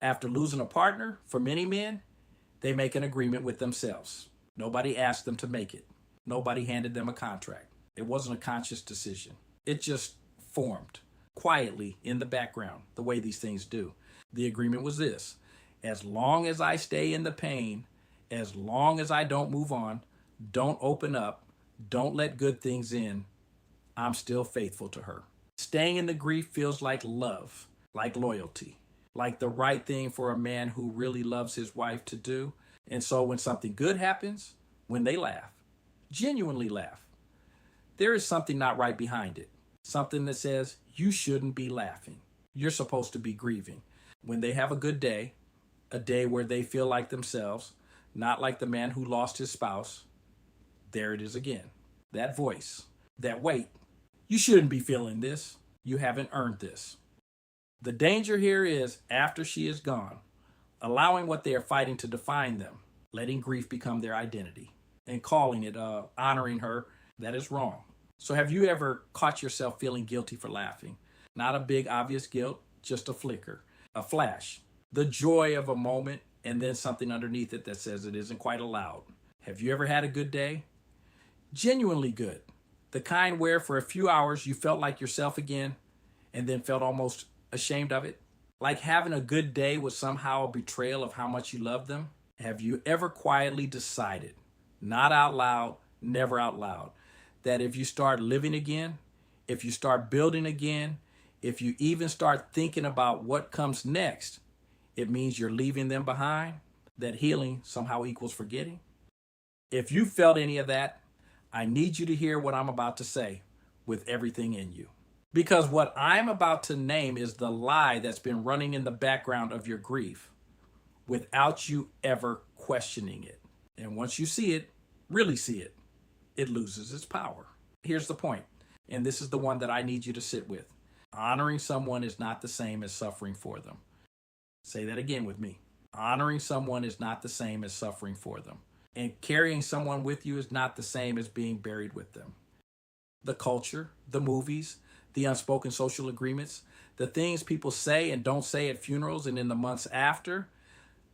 After losing a partner, for many men, they make an agreement with themselves. Nobody asked them to make it. Nobody handed them a contract. It wasn't a conscious decision. It just formed quietly in the background, the way these things do. The agreement was this: as long as I stay in the pain, as long as I don't move on, don't open up, don't let good things in, I'm still faithful to her. Staying in the grief feels like love, like loyalty, like the right thing for a man who really loves his wife to do. And so when something good happens, when they laugh, genuinely laugh, there is something not right behind it. Something that says you shouldn't be laughing. You're supposed to be grieving. When they have a good day, a day where they feel like themselves, not like the man who lost his spouse, there it is again. That voice, that weight. You shouldn't be feeling this. You haven't earned this. The danger here is after she is gone, allowing what they are fighting to define them, letting grief become their identity, and calling it honoring her, that is wrong. So have you ever caught yourself feeling guilty for laughing? Not a big obvious guilt, just a flicker, a flash, the joy of a moment, and then something underneath it that says it isn't quite allowed. Have you ever had a good day? Genuinely good. The kind where for a few hours you felt like yourself again and then felt almost ashamed of it? Like having a good day was somehow a betrayal of how much you loved them? Have you ever quietly decided, not out loud, never out loud, that if you start living again, if you start building again, if you even start thinking about what comes next, it means you're leaving them behind? That healing somehow equals forgetting? If you felt any of that, I need you to hear what I'm about to say with everything in you. Because what I'm about to name is the lie that's been running in the background of your grief without you ever questioning it. And once you see it, really see it, it loses its power. Here's the point, and this is the one that I need you to sit with. Honoring someone is not the same as suffering for them. Say that again with me. Honoring someone is not the same as suffering for them. And carrying someone with you is not the same as being buried with them. The culture, the movies, the unspoken social agreements, the things people say and don't say at funerals and in the months after,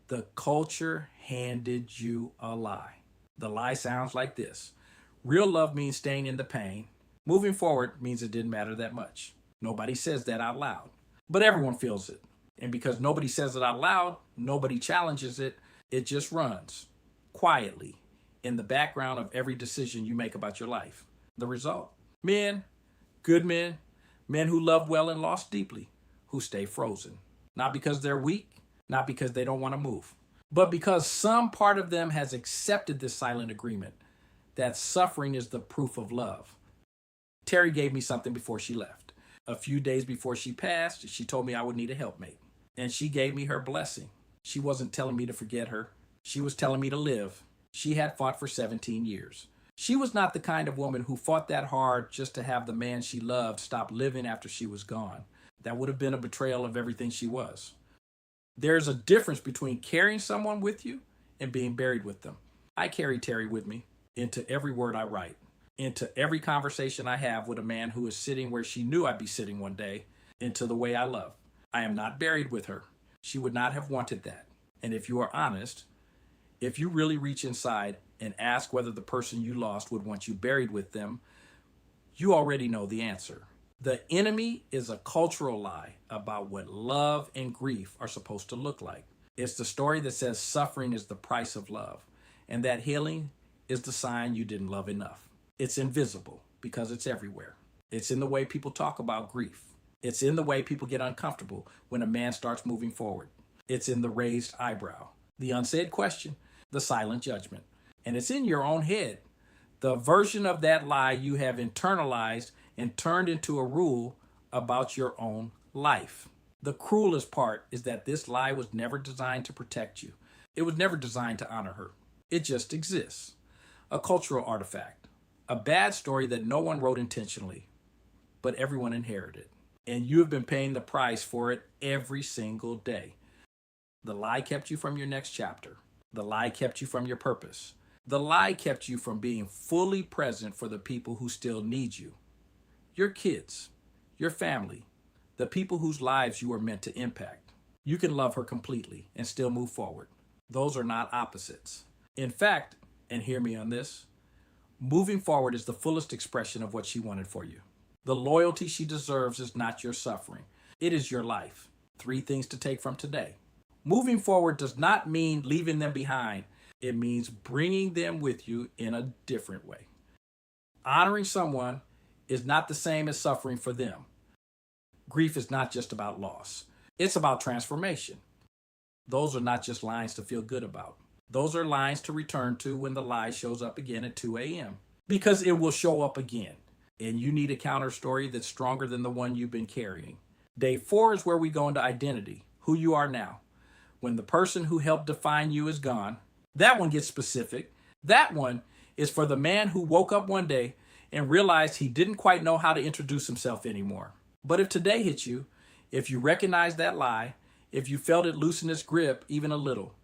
the culture handed you a lie. The lie sounds like this: real love means staying in the pain. Moving forward means it didn't matter that much. Nobody says that out loud, but everyone feels it. And because nobody says it out loud, nobody challenges it, it just runs quietly in the background of every decision you make about your life. The result: men, good men, men who loved well and lost deeply, who stay frozen. Not because they're weak, not because they don't want to move, but because some part of them has accepted this silent agreement that suffering is the proof of love. Terri gave me something before she left. A few days before she passed, she told me I would need a helpmate. And she gave me her blessing. She wasn't telling me to forget her. She was telling me to live. She had fought for 17 years. She was not the kind of woman who fought that hard just to have the man she loved stop living after she was gone. That would have been a betrayal of everything she was. There's a difference between carrying someone with you and being buried with them. I carry Terri with me into every word I write, into every conversation I have with a man who is sitting where she knew I'd be sitting one day, into the way I love. I am not buried with her. She would not have wanted that. And if you are honest, if you really reach inside and ask whether the person you lost would want you buried with them, you already know the answer. The enemy is a cultural lie about what love and grief are supposed to look like. It's the story that says suffering is the price of love, and that healing is the sign you didn't love enough. It's invisible because it's everywhere. It's in the way people talk about grief. It's in the way people get uncomfortable when a man starts moving forward. It's in the raised eyebrow, the unsaid question, the silent judgment. And it's in your own head, the version of that lie you have internalized and turned into a rule about your own life. The cruelest part is that this lie was never designed to protect you. It was never designed to honor her. It just exists. A cultural artifact. A bad story that no one wrote intentionally, but everyone inherited. And you have been paying the price for it every single day. The lie kept you from your next chapter. The lie kept you from your purpose. The lie kept you from being fully present for the people who still need you. Your kids, your family, the people whose lives you are meant to impact. You can love her completely and still move forward. Those are not opposites. In fact, and hear me on this, moving forward is the fullest expression of what she wanted for you. The loyalty she deserves is not your suffering, it is your life. 3 things to take from today. Moving forward does not mean leaving them behind, it means bringing them with you in a different way. Honoring someone is not the same as suffering for them. Grief is not just about loss, it's about transformation. Those are not just lines to feel good about. Those are lines to return to when the lie shows up again at 2 a.m. Because it will show up again. And you need a counter story that's stronger than the one you've been carrying. Day 4 is where we go into identity, who you are now. When the person who helped define you is gone, that one gets specific. That one is for the man who woke up one day and realized he didn't quite know how to introduce himself anymore. But if today hit you, if you recognize that lie, if you felt it loosen its grip even a little,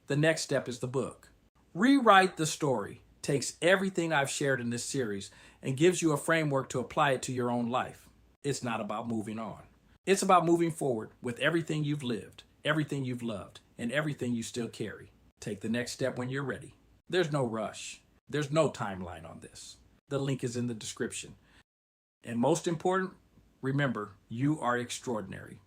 the next step is the book. Rewrite the Story takes everything I've shared in this series and gives you a framework to apply it to your own life. It's not about moving on. It's about moving forward with everything you've lived, everything you've loved, and everything you still carry. Take the next step when you're ready. There's no rush. There's no timeline on this. The link is in the description. And most important, remember, you are extraordinary.